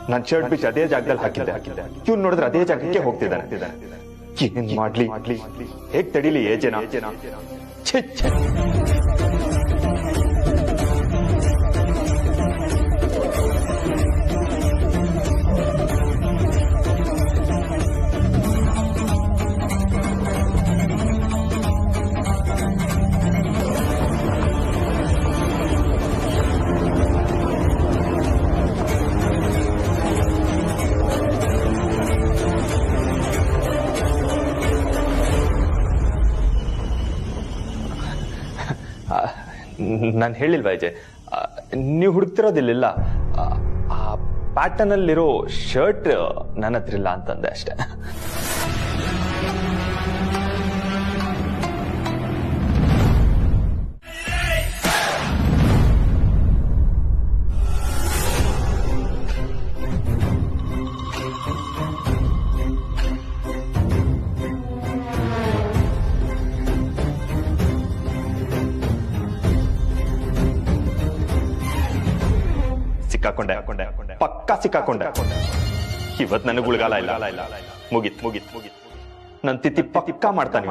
ನಾನು ಶರ್ಟ್ ಬಿಚ್ಚಿ ಅದೇ ಜಾಗದಲ್ಲಿ ಹಾಕಿದ್ದೆ. ಇವ್ನು ನೋಡಿದ್ರೆ ಅದೇ ಜಾಗಕ್ಕೆ ಹೋಗ್ತಿದ್ದಾನೆ. ಏನ್ ಮಾಡ್ಲಿ? ಹೇಗ್ ತಡಿಲಿ ಏಜೆನ? ನಾನು ಹೇಳಿಲ್ವಾ ಅಜಯ್, ನೀವು ಹುಡುಕ್ತಿರೋದಿಲ್ಲ. ಆ ಪ್ಯಾಟರ್ನ್ ಅಲ್ಲಿರೋ ಶರ್ಟ್ ನನ್ನ ಹತ್ರ ಇಲ್ಲ ಅಂತಂದೆ ಅಷ್ಟೇ. ಪಕ್ಕಾ ಸಿಕ್ಕಾಕೊಂಡೆ. ಇವತ್ ನನಗೆ ಉಳ್ಗಾಲ ಇಲ್ಲ. ಮುಗಿತ್ ನನ್ ತಿತ್ತಿ ಪಕ್ಕಾ ಮಾಡ್ತಾನೆ.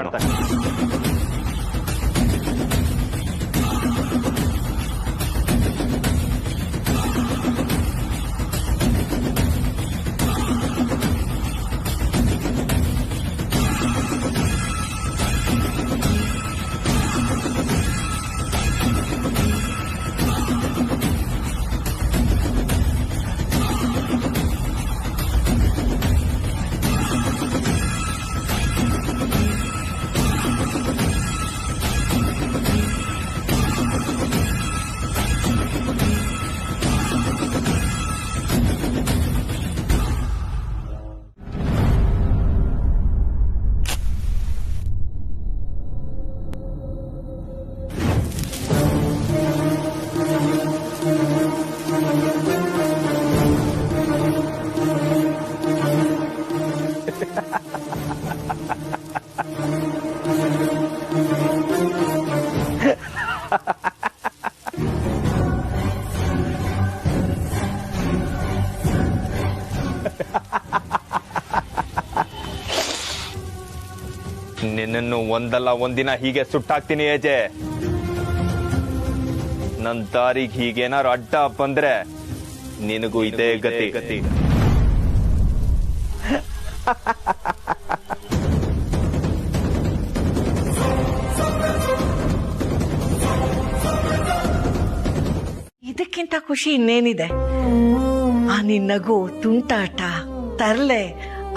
ನಿನ್ನನ್ನು ಒಂದಲ್ಲ ಒಂದಿನ ಹೀಗೆ ಸುಟ್ಟಾಕ್ತೀನಿ ಏಜೆ. ನನ್ ದಾರಿಗೆ ಹೀಗೇನಾರು ಅಡ್ಡ ಬಂದ್ರೆ ನಿನಗೂ ಇದೇ ಗತಿ. ಇದಕ್ಕಿಂತ ಖುಷಿ ಇನ್ನೇನಿದೆ? ಆ ನಿನ್ನಗು, ತುಂಟಾಟ, ತರ್ಲೆ,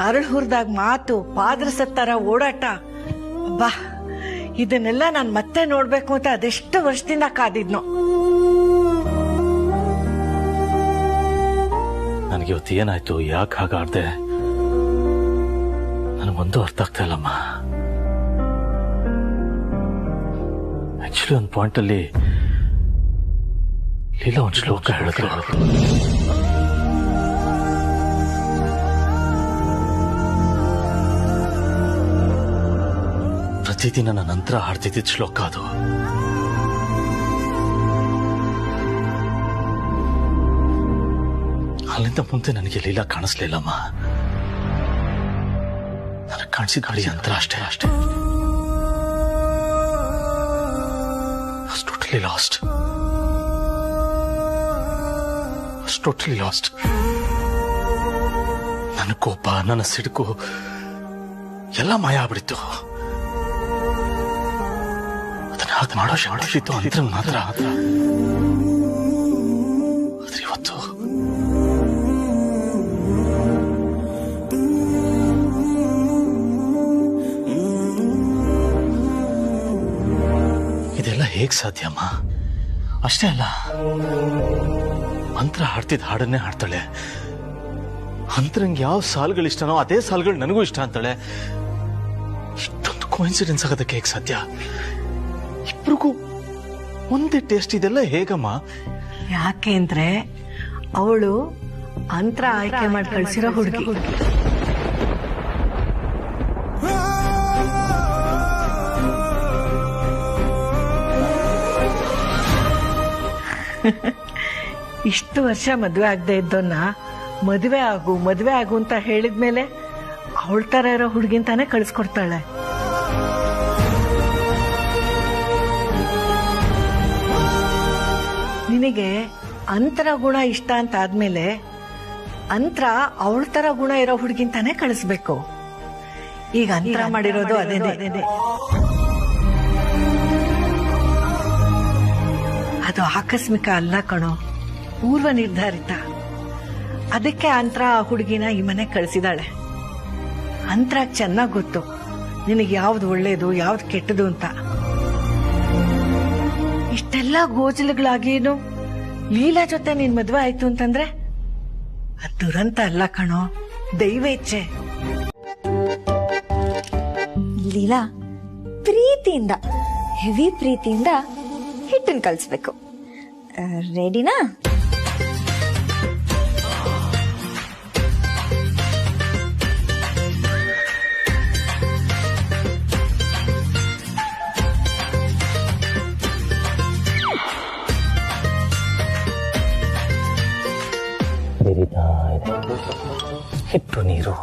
ಅರಳು ಹುರಿದಾಗ ಮಾತು, ಪಾದ್ರಸತ್ತರ ಓಡಾಟ. ಬಾ, ಇದನ್ನೆಲ್ಲ ನಾನ್ ಮತ್ತೆ ನೋಡ್ಬೇಕು ಅಂತ ಅದೆಷ್ಟು ವರ್ಷದಿಂದ ಕಾದಿದ್ನೋ. ನನಗೆ ಇವತ್ತು ಏನಾಯ್ತು, ಯಾಕೆ ಹಾಗಾಡ್ದೆ, ನನಗೊಂದು ಅರ್ಥ ಆಗ್ತಾ ಇಲ್ಲಮ್ಮ. ಆಕ್ಚುಲಿ ಒಂದು ಪಾಯಿಂಟ್ ಅಲ್ಲಿ ಲೀಲಾ ಒಂದು ಶ್ಲೋಕ ಹೇಳಿದ್ರು. ಪ್ರತಿದಿನ ನನ್ನ ನಂತರ ಹಾಡ್ತಿದ್ದ ಶ್ಲೋಕ ಅದು. ಅಲ್ಲಿಂದ ಮುಂದೆ ನನಗೆ ಲೀಲಾ ಕಾಣಿಸ್ಲಿಲ್ಲಮ್ಮ. ನನಗೆ ಕಾಣಿಸಿದ ಗಾಡಿ ಯಂತ್ರ ಅಷ್ಟೇ. Totally last. ನನ್ನ ಕೋಪ, ನನ್ನ ಸಿಡುಕು ಎಲ್ಲ ಮಾಯ ಆಗ್ಬಿಡಿತ್ತು. ಅದನ್ನ ಮಾಡೋ ಶಾಡಿತ್ತು ಅಂತ ಮಾತ್ರ. ಆದ್ರೆ ಇವತ್ತು ಇದೆಲ್ಲ ಹೇಗ್ ಸಾಧ್ಯಮ್ಮ? ಅಷ್ಟೇ ಅಲ್ಲ, ಮಂತ್ರ ಹಾಡ್ತಿದ್ದ ಹಾಡನ್ನೇ ಹಾಡ್ತಾಳೆ. ಅಂತರಂಗೆ ಯಾವ ಸಾಲುಗಳು ಇಷ್ಟನೋ ಅದೇ ಸಾಲುಗಳು ನನಗೂ ಇಷ್ಟ ಅಂತಾಳೆ. ಇಷ್ಟೊಂದು ಕೋಇನ್ಸಿಡೆನ್ಸ್ ಆಗೋದಕ್ಕೆ ಹೇಗೆ ಸಾಧ್ಯ? ಇಬ್ರಿಗೂ ಒಂದೇ ಟೇಸ್ಟ್. ಇದೆಲ್ಲ ಹೇಗಮ್ಮ? ಯಾಕೆಂದ್ರೆ ಅವಳು ಅಂತ್ರ ಆಯ್ಕೆ ಮಾಡಿ ಕಳ್ಸಿರೋ ಹುಡುಗಿ. ಇಷ್ಟು ವರ್ಷ ಮದುವೆ ಆಗದೆ ಇದ್ದೋನ್ನ ಮದುವೆ ಆಗು ಅಂತ ಹೇಳಿದ್ಮೇಲೆ ಅವಳ ತರ ಇರೋ ಹುಡುಗಿಂತಾನೆ ಕಳಿಸ್ಕೊಡ್ತಾಳೆ. ನಿನಗೆ ಅಂತರ ಗುಣ ಇಷ್ಟ ಅಂತ ಆದ್ಮೇಲೆ ಅಂತರ ಅವಳ ತರ ಗುಣ ಇರೋ ಹುಡುಗಿಂತಾನೆ ಕಳಿಸ್ಬೇಕು. ಈಗ ಅಂತರ ಮಾಡಿರೋದು ಅದೇನೆ. ಅದು ಆಕಸ್ಮಿಕ ಅಲ್ಲ ಕಣೋ, ಪೂರ್ವ ನಿರ್ಧಾರಿತ. ಅದಕ್ಕೆ ಅಂತರ ಆ ಹುಡುಗಿನ ಈ ಮನೆ ಕಳಿಸಿದಾಳೆ. ಅಂತರ ಚೆನ್ನಾಗ್ ಗೊತ್ತು ನಿನಗೆ ಯಾವ್ದು ಒಳ್ಳೇದು ಯಾವ್ದು ಕೆಟ್ಟದು ಅಂತ. ಇಷ್ಟೆಲ್ಲ ಗೋಜಲುಗಳಾಗೇನು ಲೀಲಾ ಜೊತೆ ನಿನ್ ಮದ್ವೆ ಆಯ್ತು ಅಂತಂದ್ರೆ ಅದು ದುರಂತ ಅಲ್ಲ ಕಣೋ, ದೈವ ಇಚ್ಛೆ. ಲೀಲಾ ಪ್ರೀತಿಯಿಂದ, ಹೆವಿ ಪ್ರೀತಿಯಿಂದ ಹಿಟ್ಟನ್ನು ಕಲಿಸ್ಬೇಕು. ರೆಡಿನಾ? ಬೆರಿತಾ ಇದೆ, ಹಿಟ್ಟು ನೀರು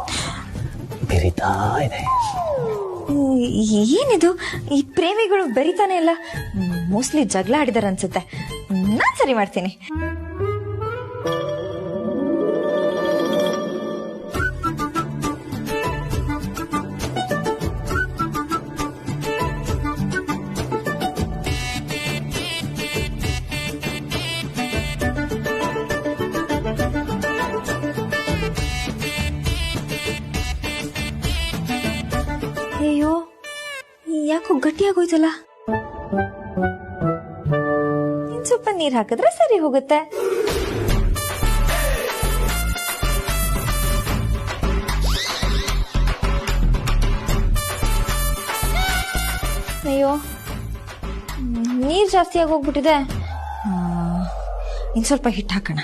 ಬೆರಿತಾ ಇದೆ. ಏನಿದು, ಈ ಪ್ರೇಮಿಗಳು ಬೆರಿತಾನೆ ಇಲ್ಲ. ಮೋಸ್ಟ್ಲಿ ಜಗಳ ಆಡಿದಾರ ಅನ್ಸುತ್ತೆ. ನಾನ್ ಸರಿ ಮಾಡ್ತೀನಿ. ಅಯ್ಯೋ, ಯಾಕೋ ಗಟ್ಟಿಯಾಗೋಯ್ತಲ್ಲ. ಇನ್ ಸ್ವಲ್ಪ ನೀರ್ ಹಾಕಿದ್ರೆ ಸರಿ ಹೋಗುತ್ತೆ. ಅಯ್ಯೋ, ನೀರ್ ಜಾಸ್ತಿ ಆಗೋಗ್ಬಿಟ್ಟಿದೆ. ಇನ್ ಸ್ವಲ್ಪ ಹಿಟ್ಟು ಹಾಕೋಣ.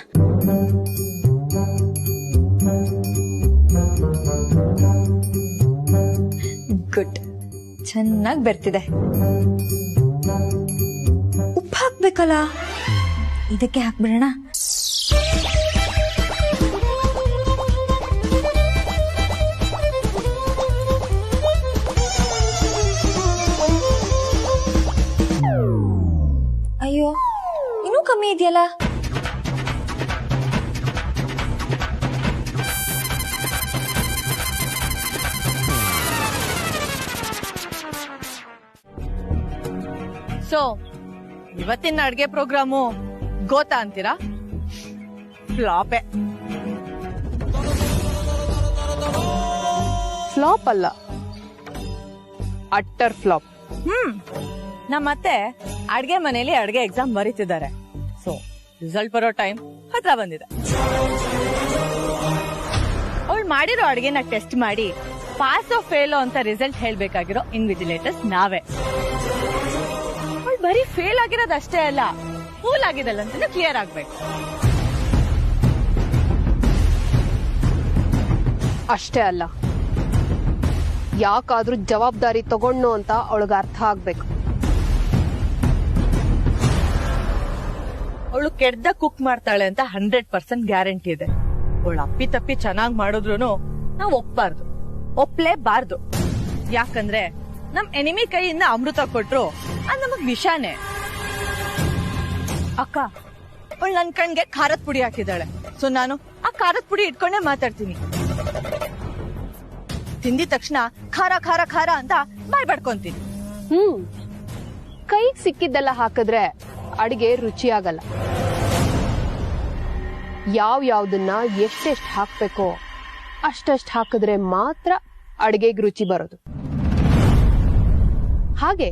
ಗುಡ್, ಚೆನ್ನಾಗಿ ಬರ್ತಿದೆ. ಉಪ್ಪು ಹಾಕ್ಬೇಕಲ್ಲ, ಇದಕ್ಕೆ ಹಾಕ್ಬಿಡೋಣ. ಅಯ್ಯೋ, ಇನ್ನೂ ಕಮ್ಮಿ ಇದೆಯಲ್ಲ. ಸೊ ಇವತ್ತಿನ ಅಡ್ಗೆ ಪ್ರೋಗ್ರಾಮು ಗೋತಾ ಅಂತೀರಾ? ಫ್ಲಾಪೆ. ಫ್ಲಾಪ್ ಅಲ್ಲ, ಅಟ್ಟರ್ ಫ್ಲಾಪ್. ನಮ್ಮತ್ತೆ ಅಡ್ಗೆ ಮನೇಲಿ ಅಡ್ಗೆ ಎಕ್ಸಾಮ್ ಬರೀತಿದ್ದಾರೆ. ಸೊ ರಿಸಲ್ಟ್ ಬರೋ ಟೈಮ್ ಹತ್ರ ಬಂದಿದೆ. ಅವಳು ಮಾಡಿರೋ ಅಡ್ಗೆನ ಟೆಸ್ಟ್ ಮಾಡಿ ಪಾಸೋ ಫೇಲೋ ಅಂತ ರಿಸಲ್ಟ್ ಹೇಳ್ಬೇಕಾಗಿರೋ ಇನ್ವಿಜಿಲೇಟರ್ಸ್ ನಾವೇ. ಬರೀ ಫೇಲ್ ಆಗಿರೋದು ಅಷ್ಟೇ ಅಲ್ಲ, ಫೂಲ್ ಆಗಿದಲ್ಲ ಅಂತ ಕ್ಲಿಯರ್ ಆಗ್ಬೇಕು. ಅಷ್ಟೇ ಅಲ್ಲ, ಯಾಕಾದ್ರೂ ಜವಾಬ್ದಾರಿ ತಗೊಂಡು ಅಂತ ಅವಳಿಗೆ ಅರ್ಥ ಆಗ್ಬೇಕು. ಅವಳು ಕೆಡ್ದ ಕುಕ್ ಮಾಡ್ತಾಳೆ ಅಂತ 100% ಗ್ಯಾರಂಟಿ ಇದೆ. ಅವಳು ಅಪ್ಪಿ ತಪ್ಪಿ ಚೆನ್ನಾಗ್ ಮಾಡಿದ್ರು ನಾವು ಒಪ್ಬಾರ್ದು, ಒಪ್ಲೇಬಾರ್ದು. ಯಾಕಂದ್ರೆ ನಮ್ ಎನಿಮಿ ಕೈಯಿಂದ ಅಮೃತ ಕೊಟ್ರು ಅದು ನಮಗ್ ವಿಷಾನೇ. ಅಕ್ಕ, ಅವಳು ನನ್ ಕಣ್ಗೆ ಖಾರದ ಪುಡಿ ಹಾಕಿದಾಳೆ. ಸೊ ನಾನು ಆ ಖಾರದ ಪುಡಿ ಇಟ್ಕೊಂಡೇ ಮಾತಾಡ್ತೀನಿ. ತಿಂದಿದ ತಕ್ಷಣ ಖಾರ ಖಾರ ಖಾರ ಅಂತ ಬಾಯ್ ಬಡ್ಕೊಂತೀನಿ. ಕೈಗೆ ಸಿಕ್ಕಿದ್ದೆಲ್ಲ ಹಾಕಿದ್ರೆ ಅಡಿಗೆ ರುಚಿ ಆಗಲ್ಲ. ಯಾವ್ದನ್ನ ಎಷ್ಟೆಷ್ಟು ಹಾಕ್ಬೇಕೋ ಅಷ್ಟಷ್ಟು ಹಾಕಿದ್ರೆ ಮಾತ್ರ ಅಡಿಗೆಗೆ ರುಚಿ ಬರೋದು. ಹಾಗೆ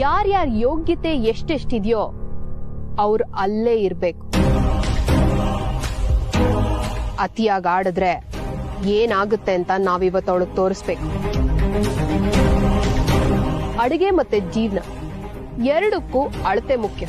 ಯಾರ್ಯಾರ ಯೋಗ್ಯತೆ ಎಷ್ಟೆಷ್ಟಿದೆಯೋ ಅವ್ರು ಅಲ್ಲೇ ಇರ್ಬೇಕು. ಅತಿಯಾಗಿ ಆಡಿದ್ರೆ ಏನಾಗುತ್ತೆ ಅಂತ ನಾವಿವತ್ತು ಅವಳಿಗೆ ತೋರಿಸ್ಬೇಕು. ಅಡಿಗೆ ಮತ್ತೆ ಜೀವನ ಎರಡಕ್ಕೂ ಅಳತೆ ಮುಖ್ಯ.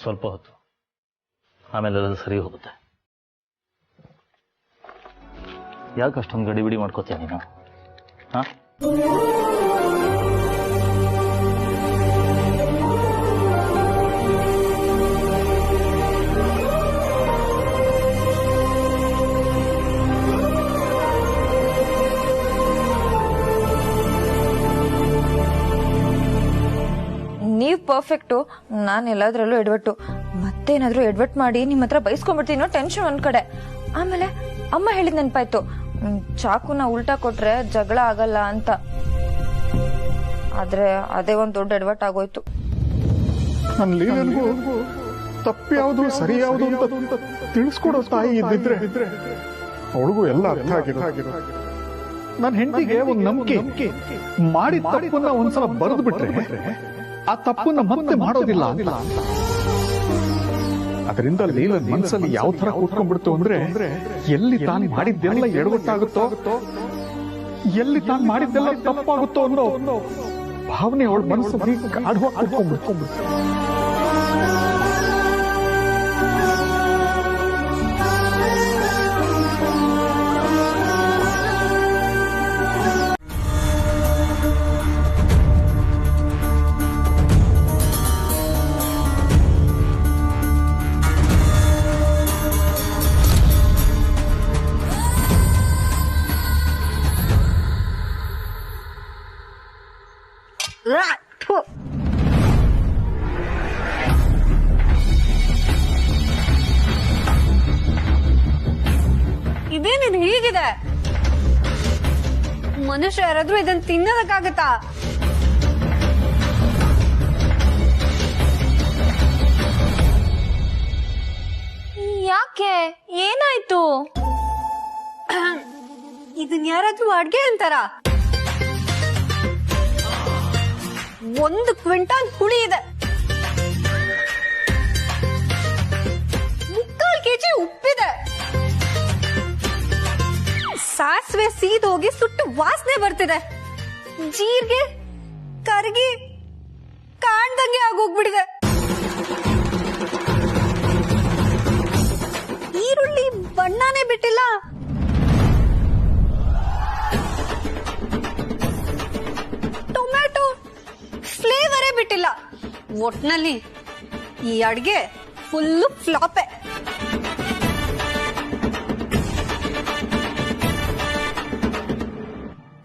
ಸ್ವಲ್ಪ ಹೊತ್ತು, ಆಮೇಲೆ ಅದು ಸರಿ ಹೋಗುತ್ತೆ. ಯಾಕೆ ಅಷ್ಟೊಂದು ಗಡಿಬಿಡಿ ಮಾಡ್ಕೋತೀಯ ನೀನು? ಹಾ, ನೀವ್ ಪರ್ಫೆಕ್ಟು, ನಾನು ಎಲ್ಲದ್ರಲ್ಲೂ ಎಡ್ವಟ್ಟು. ಮತ್ತೇನಾದ್ರೂ ಎಡ್ವಟ್ ಮಾಡಿ ನಿಮ್ಮ ಹತ್ರ ಬೈಸ್ಕೊಂಡ್ಬಿಡ್ತೀನೋ ಟೆನ್ಷನ್ ಒಂದ್ ಕಡೆ. ಆಮೇಲೆ ಅಮ್ಮ ಹೇಳಿದ್ ನೆನ್ಪಾಯ್ತು, ಚಾಕುನ ಉಲ್ಟಾ ಕೊಟ್ರೆ ಜಗಳ ಆಗಲ್ಲ ಅಂತ. ಆದ್ರೆ ಅದೇ ಒಂದ್ ದೊಡ್ಡ ಎಡ್ವಟ್ ಆಗೋಯ್ತು. ನನ್ನ ಲೀಲನ್ಗೂ ತಪ್ಪು ಯಾವುದು ಸರಿ ಯಾವುದು ಅಂತ ತಿಳಿಸ್ಕೊಡೋ ತಾಯಿ ಇದ್ದಿದ್ರೆ ಅವಳಿಗೂ ಎಲ್ಲ ಅರ್ಥ ಆಗಿರೋ. ನನ್ನ ಹೆಂಡತಿಗೆ ಒಂದು ನಂಬಿಕೆ, ಮಾಡಿದ ತಪ್ಪನ್ನ ಒಂದ್ಸಲ ಬರೆದು ಬಿಟ್ರೆ ಆ ತಪ್ಪನ್ನ ಮತ್ತೆ ಮಾಡೋದಿಲ್ಲ ಅಂತ. ಅದರಿಂದ ಲೀಲನ್ ಮನಸ್ಸಲ್ಲಿ ಯಾವ ತರ ಕೂತ್ಕೊಂಡ್ಬಿಡ್ತು ಅಂದ್ರೆ, ಎಲ್ಲಿ ತಾನು ಮಾಡಿದ್ದೆಲ್ಲ ಎಡವಟ್ಟಾಗುತ್ತೋ, ಎಲ್ಲಿ ತಾನು ಮಾಡಿದ್ದೆಲ್ಲ ತಪ್ಪಾಗುತ್ತೋ ಅನ್ನೋ ಭಾವನೆ ಅವಳ ಮನಸ್ಸಲ್ಲಿ ಗಾಢವಾಗಿ ಕೂತ್ಕೊಂಡ್ಬಿಡ್ತು. ಇದೇನಿದು ಹೀಗಿದೆ? ಮನುಷ್ಯ ಯಾರಾದ್ರೂ ಇದನ್ನ ತಿನ್ನೋದಕ್ಕಾಗತ್ತಾ? ಯಾಕೆ, ಏನಾಯ್ತು? ಇದನ್ ಯಾರಾದ್ರೂ ಅಡ್ಗೆ ಅಂತಾರ? 1 ಕ್ವಿಂಟಾಲ್ ಹುಳಿ ಇದೆ, 3/4 ಕೆಜಿ ಉಪ್ಪಿದೆ, ಸಾಸಿವೆ ಸೀದೋಗಿ ಸುಟ್ಟು ವಾಸನೆ ಬರ್ತಿದೆ, ಜೀರಿಗೆ ಕರಗಿ ಕಾಣ್ದಂಗೆ ಆಗೋಗ್ಬಿಟ್ಟಿದೆ, ಈರುಳ್ಳಿ ಬಣ್ಣನೇ ಬಿಟ್ಟಿಲ್ಲ, ಟೊಮ್ಯಾಟೊ ಫ್ಲೇವರೇ ಬಿಟ್ಟಿಲ್ಲ. ಒಟ್ನಲ್ಲಿ ಈ ಅಡ್ಗೆ ಫುಲ್ಲು ಫ್ಲಾಪೆ.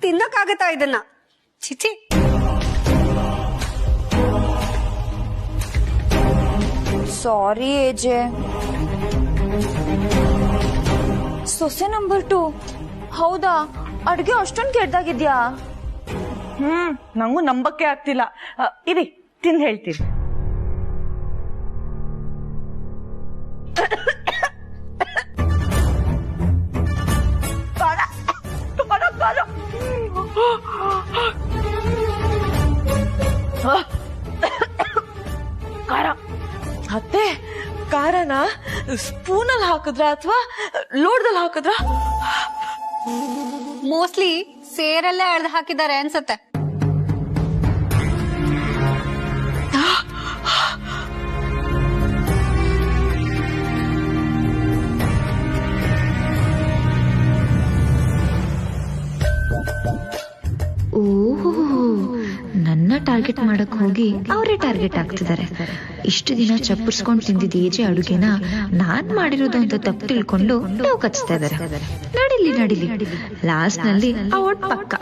ತಿನ್ನಕ್ಕಾಗತ್ತಾ ಇದನ್ನ? ಚಿಚಿ. ಸಾರಿ ಏಜೆ. ಸೊಸೆ ನಂಬರ್ 2. ಹೌದಾ, ಅಡ್ಗೆ ಅಷ್ಟೊಂದು ಕೆಟ್ಟದಾಗಿದ್ಯಾ? ನಂಗೂ ನಂಬಕ್ಕೆ ಆಗ್ತಿಲ್ಲ. ಇರಿ, ತಿಂದು ಹೇಳ್ತೀನಿ. ಖಾರ. ಅತ್ತೆ, ಖಾರನ ಸ್ಪೂನಲ್ಲಿ ಹಾಕಿದ್ರ ಅಥವಾ ಲೋಟದಲ್ಲಿ ಹಾಕಿದ್ರ? ಮೋಸ್ಟ್ಲಿ ಸೇರಲ್ಲೇ ಅಳ್ದು ಹಾಕಿದ್ದಾರೆ ಅನ್ಸತ್ತೆ. ಓಹೋ, ನನ್ನ ಟಾರ್ಗೆಟ್ ಮಾಡಕ್ ಹೋಗಿ ಅವರೇ ಟಾರ್ಗೆಟ್ ಆಗ್ತಿದ್ದಾರೆ. ಇಷ್ಟು ದಿನ ಚಪ್ಪರ್ಸ್ಕೊಂಡ್ ತಿಂದಿದ್ದ ಏಜೆ ಅಡುಗೆನ ನಾನ್ ಮಾಡಿರೋದು ಅಂತ ತಪ್ಪು ತಿಳ್ಕೊಂಡು ನಾವು ಕಚ್ತಾ ಇದಾರೆ. ನಡಿಲಿ ಲಾಸ್ಟ್ ನಲ್ಲಿ ಅವಡ್ ಪಕ್ಕ.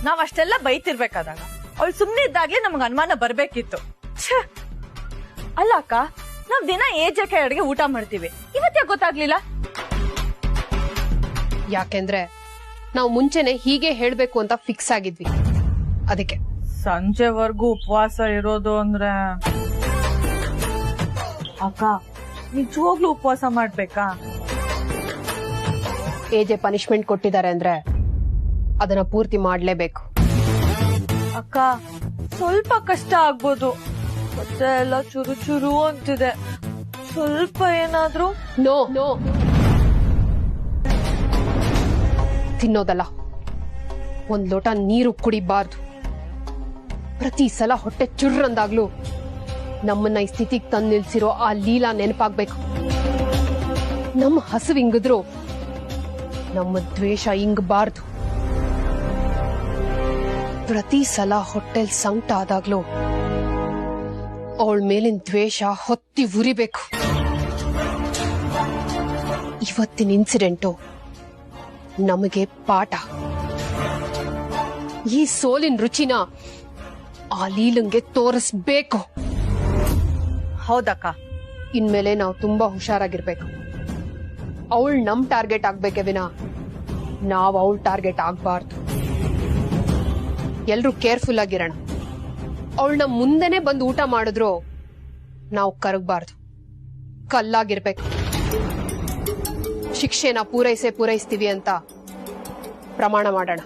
ನಾವ್ ಅಷ್ಟೆಲ್ಲ ಬೈತಿರ್ಬೇಕಾದಾಗ ಅವಳು ಸುಮ್ನೆ ಇದ್ದಾಗ್ಲೇ ನಮ್ಗೆ ಅನುಮಾನ ಬರ್ಬೇಕಿತ್ತು. ಅಲ್ಲ ಅಕ್ಕ, ನಾವ್ ದಿನ ಏಜಕ್ಕೆ ಅಡುಗೆ ಊಟ ಮಾಡ್ತೀವಿ, ಇವತ್ತೇ ಗೊತ್ತಾಗ್ಲಿಲ್ಲ? ಯಾಕೆಂದ್ರೆ ನಾವು ಮುಂಚೆನೆ ಹೀಗೆ ಹೇಳ್ಬೇಕು ಅಂತ ಫಿಕ್ಸ್ ಆಗಿದ್ವಿ. ಅದಕ್ಕೆ ಸಂಜೆವರೆಗೂ ಉಪವಾಸ ಇರೋದು ಅಂದ್ರೆ ಅಕ್ಕ ನಿಜವಾಗ್ಲೂ ಉಪವಾಸ ಮಾಡ್ಬೇಕಾ? ಏಜೆ ಪನಿಷ್ಮೆಂಟ್ ಕೊಟ್ಟಿದ್ದಾರೆ ಅಂದ್ರೆ ಅದನ್ನ ಪೂರ್ತಿ ಮಾಡ್ಲೇಬೇಕು. ಅಕ್ಕ ಸ್ವಲ್ಪ ಕಷ್ಟ ಆಗ್ಬೋದು, ಹೊಟ್ಟೆ ಎಲ್ಲ ಚುರು ಚುರು ಅಂತಿದೆ, ಸ್ವಲ್ಪ ಏನಾದ್ರೂ. ನೋ, ತಿನ್ನೋದಲ್ಲ, ಒಂದ್ ಲೋಟ ನೀರು ಕುಡಿಬಾರ್ದು. ಪ್ರತಿ ಸಲ ಹೊಟ್ಟೆ ಚುರ್ರಂದಾಗ್ಲೂ ನಮ್ಮನ್ನ ಈ ಸ್ಥಿತಿಗೆ ತಂದು ನಿಲ್ಸಿರೋ ಆ ಲೀಲಾ ನೆನಪಾಗ್ಬೇಕು. ನಮ್ಮ ಹಸಿವು ಹಿಂಗಿದ್ರು ನಮ್ಮ ದ್ವೇಷ ಹಿಂಗಬಾರ್ದು. ಪ್ರತಿ ಸಲ ಹೊಟ್ಟೆಲ್ ಸಂಕಟ ಆದಾಗ್ಲೂ ಅವಳ ಮೇಲಿನ ದ್ವೇಷ ಹೊತ್ತಿ ಉರಿಬೇಕು. ಇವತ್ತಿನ ಇನ್ಸಿಡೆಂಟು ನಮಗೆ ಪಾಠ. ಈ ಸೋಲಿನ ರುಚಿನ ಆ ಲೀಲಂಗೆ ತೋರಿಸ್ಬೇಕು. ಹೌದಕ್ಕ. ಇನ್ಮೇಲೆ ನಾವು ತುಂಬಾ ಹುಷಾರಾಗಿರ್ಬೇಕು. ಅವಳು ನಮ್ ಟಾರ್ಗೆಟ್ ಆಗ್ಬೇಕೆ ವಿನ ನಾವ್ ಅವಳ ಟಾರ್ಗೆಟ್ ಆಗ್ಬಾರ್ದು. ಎಲ್ರೂ ಕೇರ್ಫುಲ್ ಆಗಿರೋಣ. ಅವಳನ್ನ ಮುಂದೆನೆ ಬಂದು ಊಟ ಮಾಡಿದ್ರು ನಾವು ಕರಗಬಾರ್ದು, ಕಲ್ಲಾಗಿರ್ಬೇಕು. ಶಿಕ್ಷೆನ ಪೂರೈಸ್ತೀವಿ ಅಂತ ಪ್ರಮಾಣ ಮಾಡೋಣ.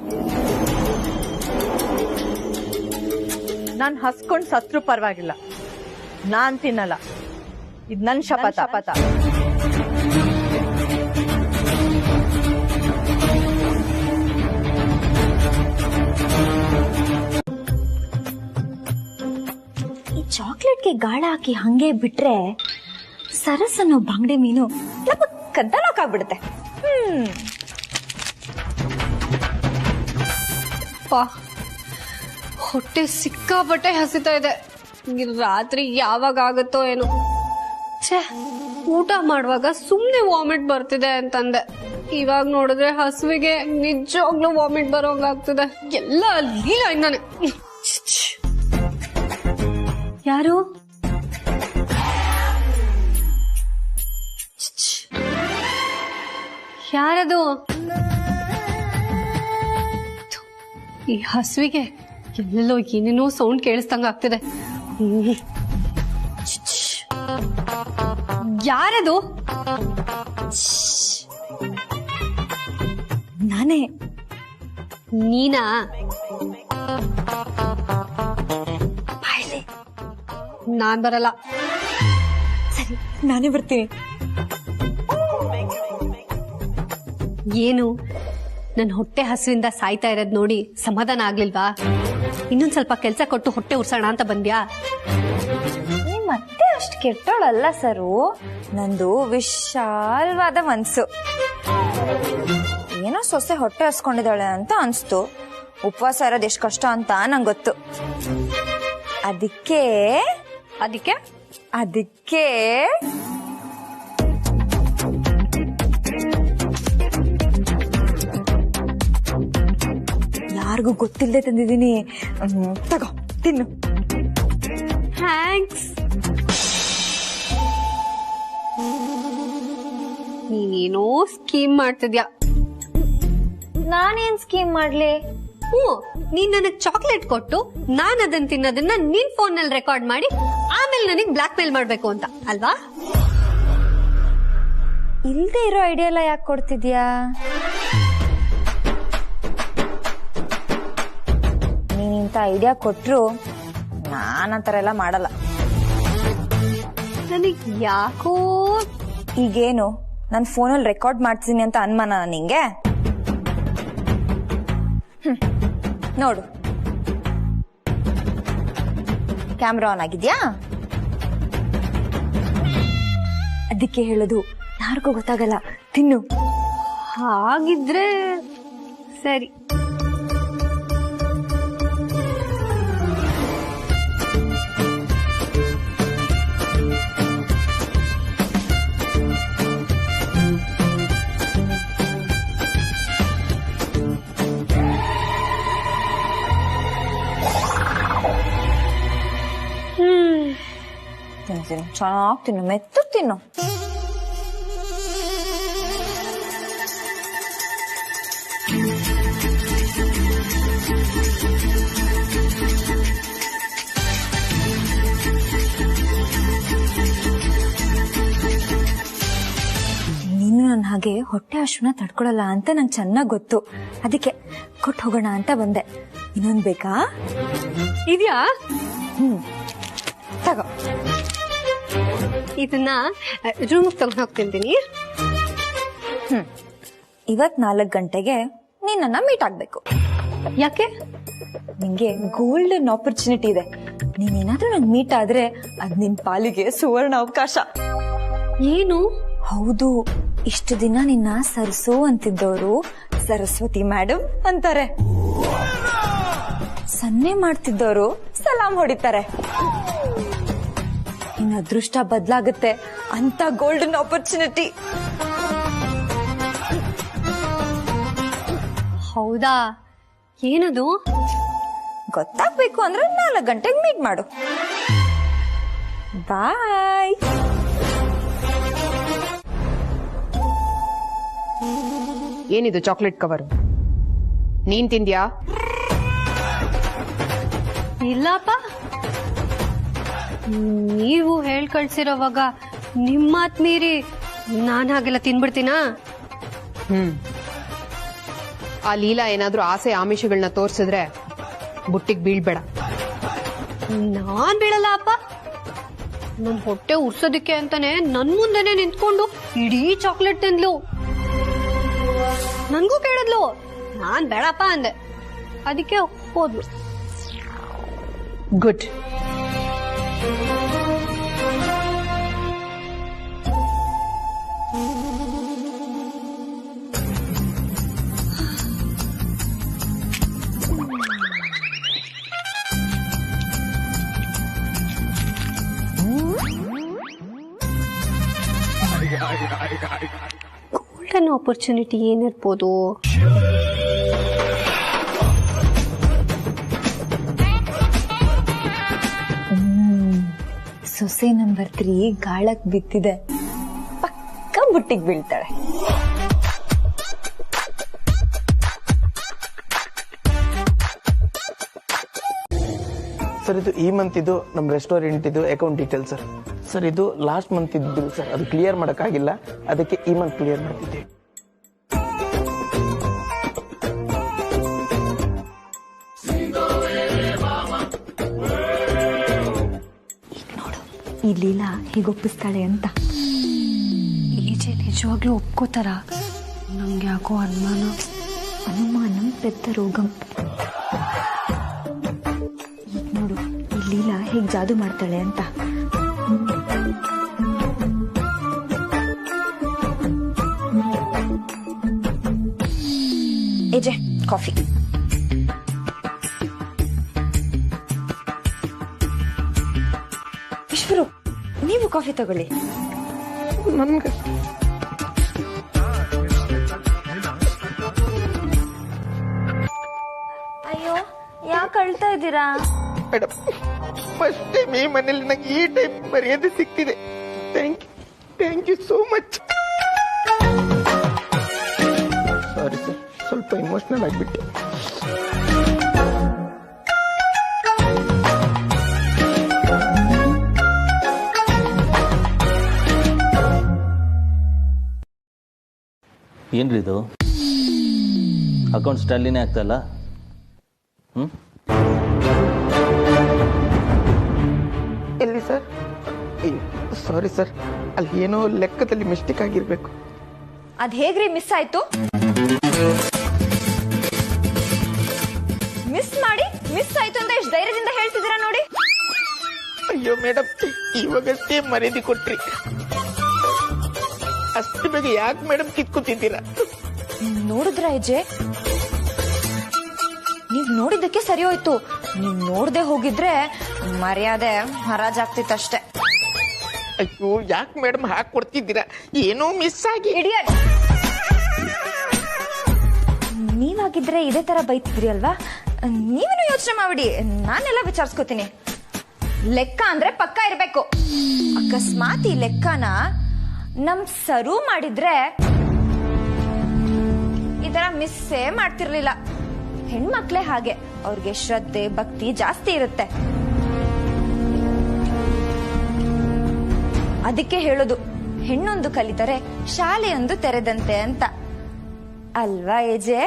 ನಾನ್ ಹಸ್ಕೊಂಡ್ ಸತ್ರು ಪರವಾಗಿಲ್ಲ, ನಾನ್ ತಿನ್ನಲ್ಲ. ಇದ್ ನನ್ ಶಪಥ. ಈ ಚಾಕ್ಲೇಟ್ಗೆ ಗಾಳ ಹಾಕಿ ಹಂಗೆ ಬಿಟ್ರೆ ಸರಸ್ ಅನ್ನೋ ಬಂಗಡೆ ಮೀನು ಕದ್ದನೋಕಾಗ್ಬಿಡುತ್ತೆ. ಹೊಟ್ಟೆ ಸಿಕ್ಕಾಪಟ್ಟೆ ಹಸಿತಾ ಇದೆ. ರಾತ್ರಿ ಯಾವಾಗ ಆಗುತ್ತೋ ಏನೋ. ಛೇ, ಊಟ ಮಾಡುವಾಗ ಸುಮ್ನೆ ವಾಮಿಟ್ ಬರ್ತಿದೆ ಅಂತಂದೆ. ಇವಾಗ ನೋಡಿದ್ರೆ ಹಸುವಿಗೆ ನಿಜವಾಗ್ಲೂ ವಾಮಿಟ್ ಬರೋಂಗಾಗ್ತಿದೆ. ಎಲ್ಲ ಲೀಲಾಯಿಂದಾನೆ. ಯಾರು? ಯಾರದು? ಈ ಹಸುವಿಗೆ ಎಲ್ಲೆಲ್ಲೋ ಏನೇನೋ ಸೌಂಡ್ ಕೇಳಿಸ್ದಂಗ ಆಗ್ತಿದೆ. ಯಾರದು? ನಾನೇ. ನೀನಾ? ನಾನ್ ಬರಲ್ಲ. ಸರಿ, ನಾನೇ ಬರ್ತೀನಿ. ಏನು, ನನ್ ಹೊಟ್ಟೆ ಹಸುವಿಂದ ಸಾಯ್ತಾ ಇರೋದ್ ನೋಡಿ ಸಮಾಧಾನ ಆಗ್ಲಿಲ್ವಾ? ಇನ್ನೊಂದ್ ಸ್ವಲ್ಪ ಕೆಲ್ಸ ಕೊಟ್ಟು ಹೊಟ್ಟೆ ಉರ್ಸೋಣ ಅಂತ ಬಂದ್ಯಾ? ಮತ್ತೆ ಅಷ್ಟು ಕೆಟ್ಟೋಳಲ್ಲ ಸರು. ನಂದು ವಿಶಾಲವಾದ ಮನ್ಸು. ಏನೋ ಸೊಸೆ ಹೊಟ್ಟೆ ಹಸ್ಕೊಂಡಿದ್ದಾಳೆ ಅಂತ ಅನ್ಸ್ತು. ಉಪವಾಸ ಇರೋದು ಎಷ್ಟು ಕಷ್ಟ ಅಂತ ನಂಗೆ ಗೊತ್ತು. ಅದಕ್ಕೆ ಯಾರಿಗೂ ಗೊತ್ತಿಲ್ಲದೆ ತಂದಿದ್ದೀನಿ. ತಗೋ, ತಿನ್ನು. ಥ್ಯಾಂಕ್ಸ್. ನೀನೇನೋ ಸ್ಕೀಮ್ ಮಾಡ್ತಿದ್ಯಾ. ನಾನೇನ್ ಸ್ಕೀಮ್ ಮಾಡ್ಲಿ? ನೀನ್ ನನಗ್ ಚಾಕ್ಲೇಟ್ ಕೊಟ್ಟು ನಾನ್ ಅದನ್ನ ತಿನ್ನೋದನ್ನ ನಿನ್ ಫೋನ್ ನಲ್ಲಿ ರೆಕಾರ್ಡ್ ಮಾಡಿ ಆಮೇಲೆ ನನಗ್ ಬ್ಲಾಕ್ ಮೇಲ್ ಮಾಡ್ಬೇಕು ಅಂತ ಅಲ್ವಾ? ಇಲ್ದೇ ಇರೋ ಐಡಿಯಾ ಎಲ್ಲ ಯಾಕೆ ಕೊಡ್ತಿದ್ಯಾ? ನೀನಿಂತ ಐಡಿಯಾ ಕೊಟ್ರು ನಾನ್ ಆತರ ಎಲ್ಲ ಮಾಡಲ್ಲ. ನನಗ್ ಯಾಕೋ ಈಗೇನು ನನ್ ಫೋನಲ್ಲಿ ರೆಕಾರ್ಡ್ ಮಾಡ್ತೀನಿ ಅಂತ ಅನುಮಾನ ನಿಂಗೆ? ನೋಡು, ಕ್ಯಾಮ್ರಾ ಆನ್ ಆಗಿದ್ಯಾ? ಅದಕ್ಕೆ ಹೇಳೋದು, ಯಾರಿಗೂ ಗೊತ್ತಾಗಲ್ಲ. ತಿನ್ನು. ಹಾಗಿದ್ರೆ ಸರಿ. ಚೆನ್ನಾಗಿ ತಿನ್ನು, ಮೆತ್ತು ತಿನ್ನು. ನೀನು ನನ್ನ ಹಾಗೆ ಹೊಟ್ಟೆ ಹಸುವನ್ನ ತಡ್ಕೊಳಲ್ಲ ಅಂತ ನಂಗೆ ಚೆನ್ನಾಗ್ ಗೊತ್ತು. ಅದಕ್ಕೆ ಕೊಟ್ಟು ಹೋಗೋಣ ಅಂತ ಬಂದೆ. ಇನ್ನೊಂದ್ ಬೇಕಾ? ಇದ್ಯಾ? ತಗೋ. ಇದನ್ನ ರೂಮ್ ತಗೊಂಡು ಹೋಗ್ತಿದ್ದೀನಿ. ಇವತ್ 4 ಗಂಟೆಗೆ ನೀನ್ ನನ್ನ ಮೀಟ್ ಆಗ್ಬೇಕು. ಯಾಕೆ? ನಿಂಗೆ ಗೋಲ್ಡನ್ ಆಪರ್ಚುನಿಟಿ ಇದೆ. ನೀನೇನಾದ್ರೂ ನಂಗೆ ಮೀಟ್ ಆದ್ರೆ ಅದ್ ನಿನ್ ಪಾಲಿಗೆ ಸುವರ್ಣ ಅವಕಾಶ. ಏನು? ಹೌದು, ಇಷ್ಟು ದಿನ ನಿನ್ನ ಸರಸು ಅಂತಿದ್ದವರು ಸರಸ್ವತಿ ಮೇಡಮ್ ಅಂತಾರೆ. ಸನ್ನೆ ಮಾಡ್ತಿದ್ದವರು ಸಲಾಂ ಹೊಡಿತಾರೆ. ನಿನ್ನ ಅದೃಷ್ಟ ಬದಲಾಗುತ್ತೆ ಅಂತ ಗೋಲ್ಡನ್ ಆಪರ್ಚುನಿಟಿ. ಹೌದಾ? ಏನದು? ಗೊತ್ತಾಗ್ಬೇಕು ಅಂದ್ರೆ 4 ಗಂಟೆಗೆ ಮೀಟ್ ಮಾಡು. ಬಾಯ್. ಏನಿದು ಚಾಕ್ಲೇಟ್ ಕವರ್? ನೀನ್ ತಿಂದ್ಯಾ? ಇಲ್ಲಪ್ಪ, ನೀವು ಹೇಳ್ ಕಳ್ಸಿರೋವಾಗ ನಿಮ್ ಮಾತ್ ಮೀರಿ ನಾನ್ ಹಾಗೆಲ್ಲ ತಿನ್ಬಿಡ್ತೀನಾ? ಆ ಲೀಲಾ ಏನಾದ್ರೂ ಆಸೆ ಆಮಿಷಗಳನ್ನ ತೋರ್ಸಿದ್ರೆ ಬುಟ್ಟಿಗೆ ಬೀಳ್ಬೇಡ. ನಾನ್ ಬೀಳಲ್ಲ ಅಪ್ಪ. ನನ್ ಹೊಟ್ಟೆ ಉರ್ಸೋದಿಕ್ಕೆ ಅಂತಾನೆ ನನ್ ಮುಂದೆನೆ ನಿಂತ್ಕೊಂಡು ಇಡೀ ಚಾಕ್ಲೇಟ್ ತಿಂದ್ಲು. ನನ್ಗೂ ಕೇಳಿದ್ಲು, ನಾನ್ ಬೇಡಪ್ಪ ಅಂದೆ. ಅದಕ್ಕೆ ಹೋದ್ಲು. ಗುಡ್. ಗೋಲ್ಡನ್ ಆಪರ್ಚುನಿಟಿ ಏನಿರ್ಬೋದು? ಸೊಸೆ ನಂಬರ್ 3 ಗಾಳಕ್ ಬಿತ್ತಿದೆ. ಪಕ್ಕ ಬುಟ್ಟಿಗೆ ಬೀಳ್ತಾಳೆ. ಸರ್, ಇದು ಈ ಮಂತ್ ಇದು ನಮ್ಮ ರೆಸ್ಟೋರೆಂಟ್ ಇದು ಅಕೌಂಟ್ ಡೀಟೇಲ್ ಸರ್. ಸರ್, ಇದು ಲಾಸ್ಟ್ ಮಂತ್ ಇದ್ದು ಸರ್, ಅದು ಕ್ಲಿಯರ್ ಮಾಡೋಕ್ಕಾಗಿಲ್ಲ, ಅದಕ್ಕೆ ಈ ಮಂತ್ ಕ್ಲಿಯರ್ ಮಾಡ್ತಿದ್ದೆ. ನೋಡು ಈ ಲೀಲಾ ಹೇಗೆ ಒಪ್ಪಿಸ್ತಾಳೆ ಅಂತ. ಈಜೆ ನಿಜವಾಗ್ಲೂ ಒಪ್ಕೋತಾರ? ನಂಗೆ ಯಾಕೋ ಅನುಮಾನಂ ಪೆದ್ದ ರೋಗಂ. ನೋಡು ಈ ಲೀಲಾ ಹೇಗೆ ಜಾದು ಮಾಡ್ತಾಳೆ ಅಂತ. ಏಜೆ ಕಾಫಿ. ಈಶ್ವರು, ನೀವು ಕಾಫಿ ತಗೊಳ್ಳಿ. ನನ್ಗೆ ಅಯ್ಯೋ, ಯಾಕೆ ಅಳ್ತಾ ಇದ್ದೀರಾ? ಮೇಡಮ್, ಫಸ್ಟ್ ಟೈಮ್ ಈ ಮನೇಲಿ ನಂಗೆ ಈ ಟೈಪ್ ಮರ್ಯಾದೆ ಸಿಕ್ತಿದೆ. Thank you so much. Sorry sir, ಸ್ವಲ್ಪ ಇಮೋಷನಲ್ ಆಗಿಬಿಟ್ಟೆ. ಏನ್ರಿ ಇದು? ಅಕೌಂಟ್ಸ್ ಟ್ಯಾಲಿನೇ ಆಗ್ತಾಯಿಲ್ಲ. ಎಲ್ಲಿ ಸರ್? ಸಾರಿ ಸರ್, ಅಲ್ಲಿ ಏನೋ ಲೆಕ್ಕದಲ್ಲಿ ಮಿಸ್ಟೇಕ್ ಆಗಿರ್ಬೇಕು. ಅದ್ ಹೇಗ್ರಿ ಮಿಸ್ ಆಯ್ತು? ಮಿಸ್ ಆಯ್ತು ಅಂತ ಎಷ್ಟು ಧೈರ್ಯದಿಂದ ಹೇಳ್ತಿದ್ದೀರಾ ನೋಡಿ. ಅಯ್ಯೋ ಮೇಡಮ್, ಇವಾಗಷ್ಟೇ ಮರ್ಯಾದೆ ಕೊಟ್ರಿ, ಅಷ್ಟು ಬೇಗ ಯಾಕೆ ಮೇಡಮ್ ಕಿತ್ಕೊತಿದ್ದೀರಾ? ನೋಡಿದ್ರ ಅಜ್ಜೆ, ನೀವ್ ನೋಡಿದ್ದಕ್ಕೆ ಸರಿ ಹೋಯ್ತು. ನೀವ್ ನೋಡ್ದೆ ಹೋಗಿದ್ರೆ ಮರ್ಯಾದೆ ಹರಾಜಾಗ್ತಿತ್ತಷ್ಟೇ. ಅಯ್ಯೋ, ಯಾಕೆ ಮೇಡಮ್ ಹಾಕಿ ಕೊಡ್ತಿದ್ದೀರಾ? ಏನೋ ಮಿಸ್ ಆಗಿ. ಇಡಿಯಟ್, ನೀವಾಗಿದ್ರೆ ಇದೇ ತರ ಬೈತಿದ್ರಿ ಅಲ್ವಾ? ನೀವೇನು ಯೋಚನೆ ಮಾಡ್ಬಿಡಿ, ನಾನೆಲ್ಲ ವಿಚಾರಿಸ್ಕೋತೀನಿ. ಲೆಕ್ಕ ಅಂದ್ರೆ ಪಕ್ಕ ಇರ್ಬೇಕು. ಅಕಸ್ಮಾತ್ ಈ ಲೆಕ್ಕನ ನಮ್ ಸರು ಮಾಡಿದ್ರೆ ಈ ತರ ಮಿಸ್ಸೇ ಮಾಡ್ತಿರ್ಲಿಲ್ಲ. ಹೆಣ್ಮಕ್ಳೇ ಹಾಗೆ, ಅವ್ರಿಗೆ ಶ್ರದ್ಧೆ ಭಕ್ತಿ ಜಾಸ್ತಿ ಇರುತ್ತೆ. ಅದಕ್ಕೆ ಹೇಳೋದು, ಹೆಣ್ಣೊಂದು ಕಲಿತರೆ ಶಾಲೆಯೊಂದು ತೆರೆದಂತೆ ಅಂತ ಅಲ್ವಾ ಏಜೆ?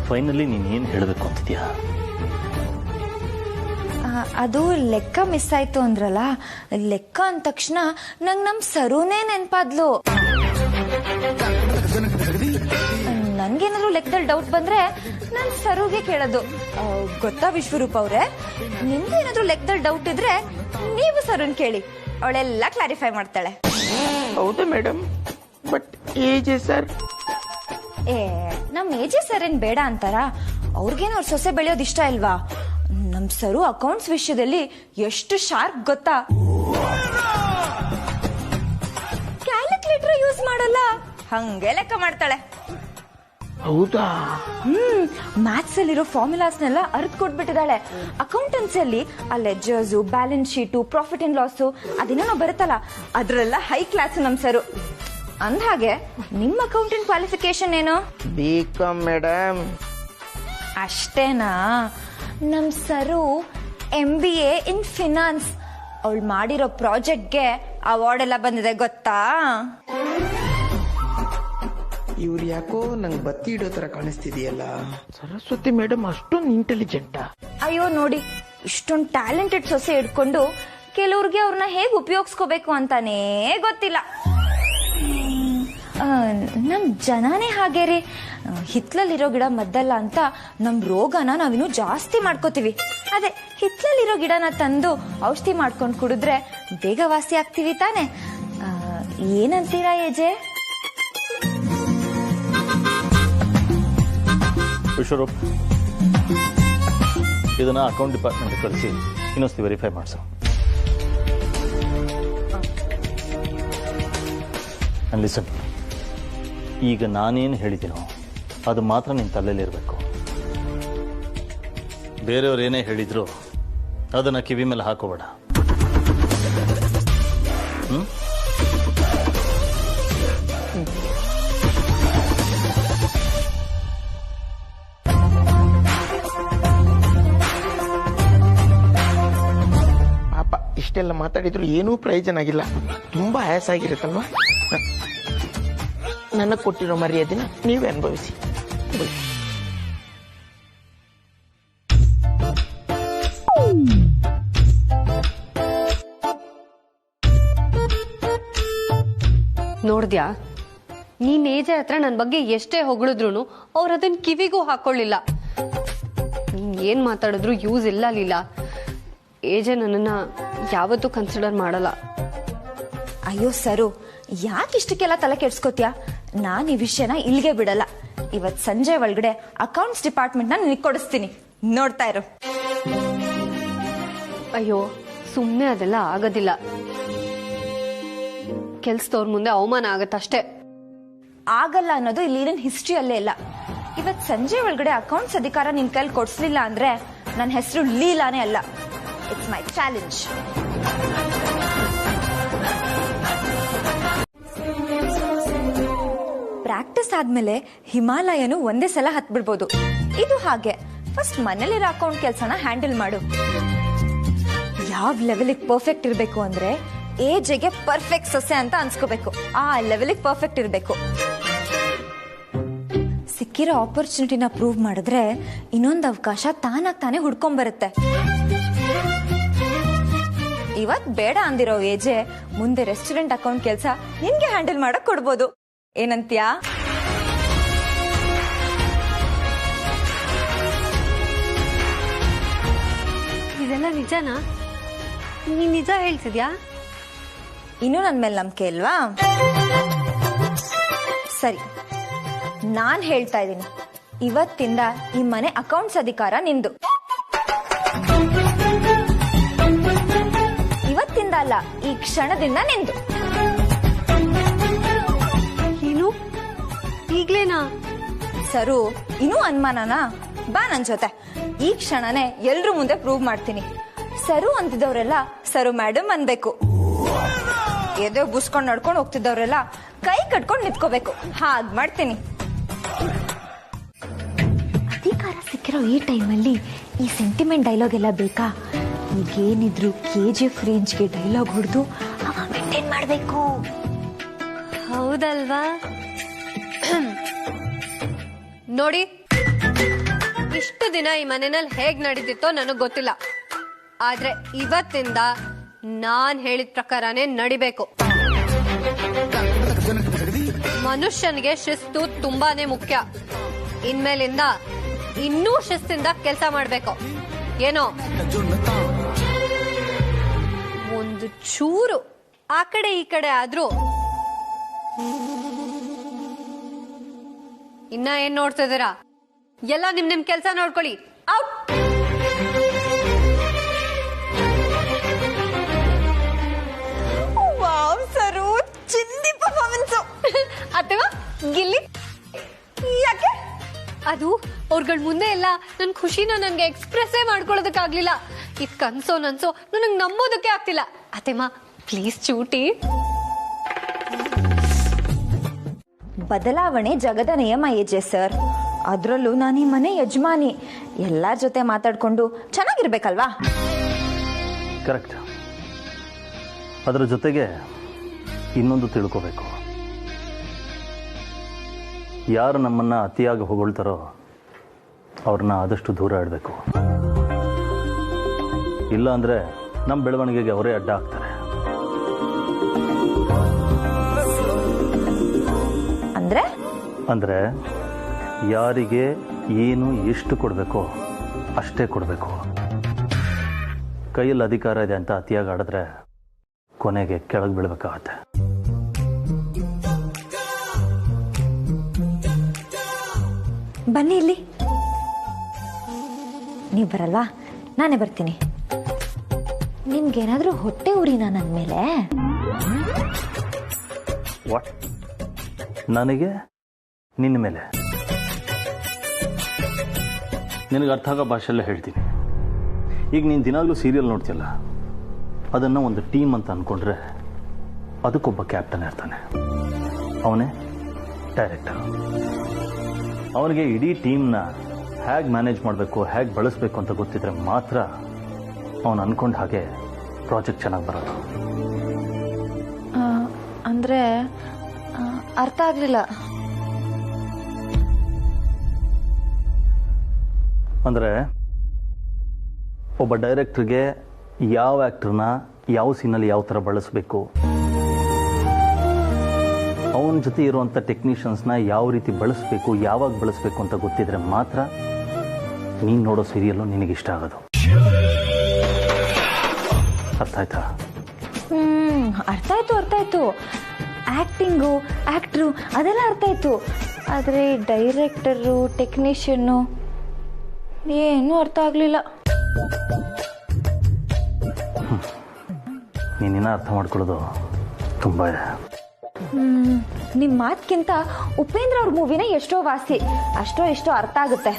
ಫೈನಲಿ ನೀನ್ ಏನ್ ಹೇಳಬೇಕು ಅಂತಿದ್ಯಾ? ಅದು ಲೆಕ್ಕ ಮಿಸ್ ಆಯ್ತು ಅಂದ್ರಲ್ಲ, ಲೆಕ್ಕ ಅಂದ ತಕ್ಷಣ ನಂಗ್ ನಮ್ ಸರುನೇ ನೆನ್ಪಾದ್ಲು. ನನ್ಗೇನಾದ್ರು ಲೆಕ್ಕದಲ್ಲಿ ಡೌಟ್ ಬಂದ್ರೆ ನಾನ್ ಸರುಗೆ ಕೇಳೋದು. ಗೊತ್ತಾ ವಿಶ್ವರೂಪ್ ಅವ್ರೆ, ನಿಮ್ಗೇನಾದ್ರು ಲೆಕ್ಕದಲ್ಲಿ ಡೌಟ್ ಇದ್ರೆ ನೀವು ಸರುನ್ ಕೇಳಿ, ಅವಳೆಲ್ಲ ಕ್ಲಾರಿಫೈ ಮಾಡ್ತಾಳೆ. ಹೌದಾ ಮೇಡಮ್? But age sir? ನಮ್ ಏಜೆ ಸರ್ ಏನ್ ಬೇಡ ಅಂತಾರ? ಅವ್ರಿಗೇನು ಅವ್ರ ಸೊಸೆ ಬೆಳೆಯೋದು ಇಷ್ಟ ಇಲ್ವಾ? ನಮ್ ಸರು ಅಕೌಂಟ್ಸ್ ವಿಷಯದಲ್ಲಿ ಎಷ್ಟು ಶಾರ್ಪ್ ಗೊತ್ತಾ? ಕ್ಯಾಲ್ಕುಲೇಟರ್ ಯೂಸ್ ಮಾಡಲ್ಲ, ಹಂಗೆ ಲೆಕ್ಕ ಮಾಡ್ತಾಳೆ. ಹೌದಾ? ಮ್ಯಾಥ್ಸ್ ಅಲ್ಲಿರೋ ಫಾರ್ಮುಲಾಸ್ನೆಲ್ಲ ಅರ್ಥ ಕೊಟ್ಬಿಟ್ಟಿದ್ದಾಳೆ. ಅಕೌಂಟೆನ್ಸಿಯಲ್ಲಿ ಆ ledgers, balance sheet, profit and loss ಅದೇನೋ ಬರುತ್ತಲ್ಲ, ಅದ್ರೆಲ್ಲ ಹೈ ಕ್ಲಾಸ್ ನಮ್ ಸರು. ಅಂದ್ಹಾಗೆ ನಿಮ್ಮ ಅಕೌಂಟೆಂಟ್ ಕ್ವಾಲಿಫಿಕೇಶನ್ ಏನು? BCom madam. ಅಷ್ಟೇನಾ? ನಮ್ ಸರು MBA ಇನ್ ಫಿನಾನ್ಸ್. ಅವಳು ಮಾಡಿರೋ ಪ್ರಾಜೆಕ್ಟ್ಗೆ ಅವಾರ್ಡ್ ಎಲ್ಲ ಬಂದಿದೆ ಗೊತ್ತಾ? ಇವ್ರು ಯಾಕೋ ನಂಗೆ ಬತ್ತಿ ಇಡೋ ತರ ಕಾಣಿಸ್ತಿದೆಯಲ್ಲ. ಸರಸ್ವತಿ ಮೇಡಮ್ ಅಷ್ಟೊಂದು ಇಂಟೆಲಿಜೆಂಟಾ? ಅಯ್ಯೋ ನೋಡಿ, ಇಷ್ಟೊಂದು ಟ್ಯಾಲೆಂಟೆಡ್ ಸೊಸೆ ಇಟ್ಕೊಂಡು ಕೆಲವ್ರಿಗೆ ಅವ್ರನ್ನ ಹೇಗ್ ಉಪಯೋಗಿಸ್ಕೋಬೇಕು ಅಂತಾನೇ ಗೊತ್ತಿಲ್ಲ. ನಮ್ ಜನನೇ ಹಾಗೆ ರೀ. ಹಿತ್ಲಲ್ಲಿರೋ ಗಿಡ ಮದ್ದಲ್ಲ ಅಂತ ನಮ್ ರೋಗನ ನಾವಿನ್ನೂ ಜಾಸ್ತಿ ಮಾಡ್ಕೋತೀವಿ. ಅದೇ ಹಿತ್ಲಲ್ಲಿರೋ ಗಿಡನ ತಂದು ಔಷಧಿ ಮಾಡ್ಕೊಂಡು ಕುಡಿದ್ರೆ ಬೇಗ ವಾಸಿ ಆಗ್ತೀವಿ ತಾನೆ? ಏನಂತೀರಾ ಏಜೆ? ವಿಶ್ವರೂಪ್, ಇದನ್ನ ಅಕೌಂಟ್ ಡಿಪಾರ್ಟ್ಮೆಂಟ್ ಕಳಿಸಿ ಇನ್ನೊಂದ್ಸತಿ ವೆರಿಫೈ ಮಾಡಿಸು. ಲಿಸನ್, ಈಗ ನಾನೇನು ಹೇಳಿದ್ದೀನೋ ಅದು ಮಾತ್ರ ನಿನ್ನ ತಲೆಯಲ್ಲಿರಬೇಕು. ಬೇರೆಯವ್ರು ಏನೇ ಹೇಳಿದ್ರು ಅದನ್ನ ಕಿವಿ ಮೇಲೆ ಹಾಕೋಬೇಡ. ಪಾಪ ಇಷ್ಟೆಲ್ಲ ಮಾತಾಡಿದ್ರು ಏನೂ ಪ್ರಯೋಜನ ಆಗಿಲ್ಲ. ತುಂಬಾ ಆಯಾಸ ಆಗಿರುತ್ತಲ್ವಾ? ನನಗೆ ಕೊಟ್ಟಿರೋ ಮರ್ಯಾದೆನ ನೀವೇ ಅನುಭವಿಸಿ. ನೋಡ್ದ್ಯಾ, ನೀನ್ ಏಜೆ ಹತ್ರ ನನ್ ಬಗ್ಗೆ ಎಷ್ಟೇ ಹೊಗಳಿದ್ರು ಅವ್ರ ಅದನ್ನ ಕಿವಿಗೂ ಹಾಕೊಳ್ಳಿಲ್ಲ. ಏನ್ ಮಾತಾಡಿದ್ರು ಯೂಸ್ ಇಲ್ಲ ಲೀಲಾ. ಏಜೆ ನನ್ನನ್ನ ಯಾವತ್ತೂ ಕನ್ಸಿಡರ್ ಮಾಡಲ್ಲ. ಅಯ್ಯೋ ಸರು, ಯಾಕೆ ಇಷ್ಟಕ್ಕೆಲ್ಲ ತಲೆ ಕೆಡ್ಸ್ಕೋತ್ಯಾ? ನಾನ್ ಈ ವಿಷಯನ ಇಲ್ಲಿಗೆ ಬಿಡಲ್ಲ. ಇವತ್ ಸಂಜೆ ಒಳಗಡೆ ಅಕೌಂಟ್ಸ್ ಡಿಪಾರ್ಟ್ಮೆಂಟ್ ನ ನಿನಗೆ ಕೊಡಿಸ್ತೀನಿ, ನೋಡ್ತಾ ಇರು. ಅಯ್ಯೋ ಸುಮ್ನೆ ಅದೆಲ್ಲ ಆಗೋದಿಲ್ಲ. ಕೆಲ್ಸದವ್ರ ಮುಂದೆ ಅವಮಾನ ಆಗತ್ತಷ್ಟೇ. ಆಗಲ್ಲ ಅನ್ನೋದು ಇಲ್ಲಿನ ಹಿಸ್ಟ್ರಿಯಲ್ಲೇ ಇಲ್ಲ. ಇವತ್ ಸಂಜೆ ಒಳಗಡೆ ಅಕೌಂಟ್ಸ್ ಅಧಿಕಾರ ನಿನ್ ಕೈಲಿ ಕೊಡ್ಸ್ಲಿಲ್ಲ ಅಂದ್ರೆ ನನ್ನ ಹೆಸರು ಲೀಲಾನೇ ಅಲ್ಲ. It's my challenge. ಪ್ರಾಕ್ಟೀಸ್ ಆದ್ಮೇಲೆ ಹಿಮಾಲಯನು ಒಂದೇ ಸಲ ಹತ್ಬಿಡ್ಬೋದು. ಇದು ಹಾಗೆ, ಫಸ್ಟ್ ಮನೇಲಿರೋ ಅಕೌಂಟ್ ಕೆಲಸನ ಹ್ಯಾಂಡಲ್ ಮಾಡು. ಯಾವ ಲೆವೆಲಿಗೆ ಪರ್ಫೆಕ್ಟ್ ಇರಬೇಕು ಅಂದ್ರೆ ಏಜ್ಗೆ ಪರ್ಫೆಕ್ಟ್ ಸೊಸೆ ಅಂತ ಅನ್ಸ್ಕೋಬೇಕು. ಆ ಲೆವೆಲಿಗೆ ಪರ್ಫೆಕ್ಟ್ ಇರಬೇಕು. ಸಿಕ್ಕಿರೋ ಆಪರ್ಚುನಿಟಿನ ಪ್ರೂವ್ ಮಾಡಿದ್ರೆ ಇನ್ನೊಂದು ಅವಕಾಶ ತಾನಾಗ್ ತಾನೇ ಹುಡ್ಕೊಂಡ್ಬರುತ್ತೆ. ಇವತ್ ಬೇಡ ಅಂದಿರೋ ಏಜೆ ಮುಂದೆ ರೆಸ್ಟೋರೆಂಟ್ ಅಕೌಂಟ್ ಕೆಲಸ ನಿನ್ಗೆ ಹ್ಯಾಂಡಲ್ ಮಾಡಕ್ ಕೊಡ್ಬೋದು. ಏನಂತ್ಯಾ? ಇದೆಲ್ಲ ನಿಜನಾ? ನೀನ್ ನಿಜ ಹೇಳ್ತಿದ್ಯಾ? ಇನ್ನೂ ನನ್ ಮೇಲೆ ನಂಬಿಕೆ ಇಲ್ವಾ? ಸರಿ, ನಾನ್ ಹೇಳ್ತಾ ಇದ್ದೀನಿ, ಇವತ್ತಿಂದ ಈ ಮನೆ ಅಕೌಂಟ್ಸ್ ಅಧಿಕಾರ ನಿಂದು. ಇವತ್ತಿಂದ ಅಲ್ಲ, ಈ ಕ್ಷಣದಿಂದ ನಿಂದು. ಏನು ಈಗ್ಲೇನಾ? ಸರು, ಇನ್ನೂ ಅನುಮಾನನಾ? ಬಾ ನನ್ ಜೊತೆ. ಈ ಕ್ಷಣನೇ ಎಲ್ರೂ ಮುಂದೆ ಪ್ರೂವ್ ಮಾಡ್ತೀನಿ. ಸರು ಅಂತಿದ್ದವರೆಲ್ಲ ಸರು ಮೇಡಮ್ ಅನ್ಬೇಕು. ಎದೆ ಬುಸ್ಕೊಂಡ್ ನಡ್ಕೊಂಡು ಹೋಗ್ತಿದ್ದವರೆಲ್ಲ ಕೈ ಕಟ್ಕೊಂಡು ನಿಂತ್ಕೋಬೇಕು. ಹಾಗ್ ಮಾಡ್ತೀನಿ. ಅಧಿಕಾರ ಸಿಕ್ಕಿರೋ ಈ ಟೈಮಲ್ಲಿ ಈ ಸೆಂಟಿಮೆಂಟ್ ಡೈಲಾಗ್ ಎಲ್ಲ ಬೇಕಾ? ಈಗೇನಿದ್ರು KGF ರೇಂಜ್ಗೆ ಡೈಲಾಗ್ ಹೊಡೆದು ಮೇಂಟೈನ್ ಮಾಡ್ಬೇಕು. ಹೌದಲ್ವಾ? ನೋಡಿ, ಇಷ್ಟು ದಿನ ಈ ಮನೆಯಲ್ಲಿ ಹೇಗ್ ನಡೀತಿತ್ತೋ ನನಗ್ ಗೊತ್ತಿಲ್ಲ. ಆದ್ರೆ ಇವತ್ತಿಂದ ನಾನ್ ಹೇಳಿದ ಪ್ರಕಾರನೇ ನಡಿಬೇಕು. ಮನುಷ್ಯನಿಗೆ ಶಿಸ್ತು ತುಂಬಾನೇ ಮುಖ್ಯ. ಇನ್ಮೇಲಿಂದ ಇನ್ನೂ ಶಿಸ್ತಿಂದ ಕೆಲಸ ಮಾಡ್ಬೇಕು. ಏನೋ ಒಂದು ಚೂರು ಆ ಕಡೆ ಈ ಕಡೆ ಆದ್ರೂ ಇನ್ನ ಏನ್ ನೋಡ್ತಿದ್ದೀರಾ? ಎಲ್ಲ ನಿಮ್ ಕೆಲಸ ನೋಡ್ಕೊಳ್ಳಿ. ಔಟ್. ವಾವ್ ಸರು, ಚಿಂದಿ ಪರ್ಫಾರ್ಮೆನ್ಸ್. ಅಥವಾ ಗಿಲ್ಲಿ ಯಾಕೆ? ಅದು ಅವ್ರಗಳ ಮುಂದೆ ಎಲ್ಲ ನನ್ ಖುಷಿನ ನನ್ಗೆ ಎಕ್ಸ್ಪ್ರೆಸ್ಸೇ ಮಾಡ್ಕೊಳ್ಳೋದಕ್ಕಾಗ್ಲಿಲ್ಲ. ಇದ್ ಕನ್ಸೋ ನನ್ಸೋ ನನಗ್ ನಂಬೋದಕ್ಕೆ ಆಗ್ತಿಲ್ಲ. ಅತ್ತೆಮ್ಮ ಪ್ಲೀಸ್ ಚೂಟಿ. ಬದಲಾವಣೆ ಜಗದ ನಿಯಮ ಏಜೆ ಸರ್. ಅದ್ರಲ್ಲೂ ನಾನು ಈ ಮನೆ ಯಜಮಾನಿ. ಎಲ್ಲರ ಜೊತೆ ಮಾತಾಡ್ಕೊಂಡು ಚೆನ್ನಾಗಿರ್ಬೇಕಲ್ವಾ? ಕರೆಕ್ಟ್. ಅದರ ಜೊತೆಗೆ ಇನ್ನೊಂದು ತಿಳ್ಕೋಬೇಕು. ಯಾರು ನಮ್ಮನ್ನ ಅತಿಯಾಗಿ ಹೊಗಳ್ತಾರೋ ಅವ್ರನ್ನ ಆದಷ್ಟು ದೂರ ಇಡಬೇಕು. ಇಲ್ಲ ಅಂದ್ರೆ ನಮ್ಮ ಬೆಳವಣಿಗೆಗೆ ಅವರೇ ಅಡ್ಡ ಆಗ್ತಾರೆ. ಅಂದ್ರೆ ಯಾರಿಗೆ ಏನು ಎಷ್ಟು ಕೊಡಬೇಕೋ ಅಷ್ಟೇ ಕೊಡಬೇಕು. ಕೈಯಲ್ಲಿ ಅಧಿಕಾರ ಇದೆ ಅಂತ ಅತಿಯಾಗಿ ಆಡಿದ್ರೆ ಕೊನೆಗೆ ಕೆಳಗೆ ಬೀಳ್ಬೇಕಾಗತ್ತೆ. ಬನ್ನಿ ಇಲ್ಲಿ. ನೀವು ಬರಲ್ವಾ? ನಾನೇ ಬರ್ತೀನಿ. ನಿಮ್ಗೇನಾದ್ರೂ ಹೊಟ್ಟೆ ಉರಿನಾ ನನ್ನ ಮೇಲೆ? ವಾಟ್? ನನಗೆ ನಿನ್ನ ಮೇಲೆ? ನಿನಗೆ ಅರ್ಥ ಆಗೋ ಭಾಷೆಯಲ್ಲೇ ಹೇಳ್ತೀನಿ. ಈಗ ನೀನು ದಿನಾಗಲೂ ಸೀರಿಯಲ್ ನೋಡ್ತಿಯಲ್ಲ, ಅದನ್ನು ಒಂದು ಟೀಮ್ ಅಂತ ಅಂದ್ಕೊಂಡ್ರೆ ಅದಕ್ಕೊಬ್ಬ ಕ್ಯಾಪ್ಟನ್ ಇರ್ತಾನೆ. ಅವನೇ ಡೈರೆಕ್ಟರ್. ಅವನಿಗೆ ಇಡೀ ಟೀಮ್ನ ಹೇಗೆ ಮ್ಯಾನೇಜ್ ಮಾಡಬೇಕು, ಹೇಗೆ ಬಳಸಬೇಕು ಅಂತ ಗೊತ್ತಿದ್ರೆ ಮಾತ್ರ ಅವನು ಅನ್ಕೊಂಡ ಹಾಗೆ ಪ್ರಾಜೆಕ್ಟ್ ಚೆನ್ನಾಗಿ ಬರೋದು. ಅಂದ್ರೆ ಅರ್ಥ ಆಗ್ಲಿಲ್ಲ. ಅಂದರೆ ಒಬ್ಬ ಡೈರೆಕ್ಟರ್ಗೆ ಯಾವ ಆ್ಯಕ್ಟರ್ನ ಯಾವ ಸೀನಲ್ಲಿ ಯಾವ ಥರ ಬಳಸಬೇಕು, ಅವನ ಜೊತೆ ಇರುವಂಥ ಟೆಕ್ನಿಷಿಯನ್ಸ್ನ ಯಾವ ರೀತಿ ಬಳಸಬೇಕು, ಯಾವಾಗ ಬಳಸಬೇಕು ಅಂತ ಗೊತ್ತಿದ್ರೆ ಮಾತ್ರ ನೀನು ನೋಡೋ ಸೀರಿಯಲ್ಲು ನಿನಗಿಷ್ಟ ಆಗೋದು. ಅರ್ಥ ಆಯ್ತಾ? ಅರ್ಥ ಆಯ್ತು. ಆಕ್ಟಿಂಗು, ಆಕ್ಟ್ರು ಅದೆಲ್ಲ ಅರ್ಥ ಆಯ್ತು. ಆದರೆ ಡೈರೆಕ್ಟರು, ಟೆಕ್ನಿಷಿಯನ್ನು ಏನೂ ಅರ್ಥ ಆಗಲಿಲ್ಲ. ನೀನಿನ್ನ ಅರ್ಥ ಮಾಡ್ಕೊಳ್ಳೋದು ತುಂಬ ಇದೆ. ನಿಮ್ಮ ಮಾತಕ್ಕಿಂತ ಉಪೇಂದ್ರ ಅವ್ರ ಮೂವಿನ ಎಷ್ಟೋ ವಾಸಿ. ಅಷ್ಟೋ ಎಷ್ಟೋ ಅರ್ಥ ಆಗುತ್ತೆ.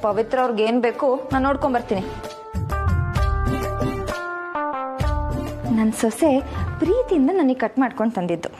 ಪವಿತ್ರ ಅವ್ರಿಗೆ ಏನು ಬೇಕು ನಾನು ನೋಡ್ಕೊಂಬರ್ತೀನಿ. ನನ್ನ ಸೊಸೆ ಪ್ರೀತಿಯಿಂದ ನನಗೆ ಕಟ್ ಮಾಡ್ಕೊಂಡು ತಂದಿದ್ದು.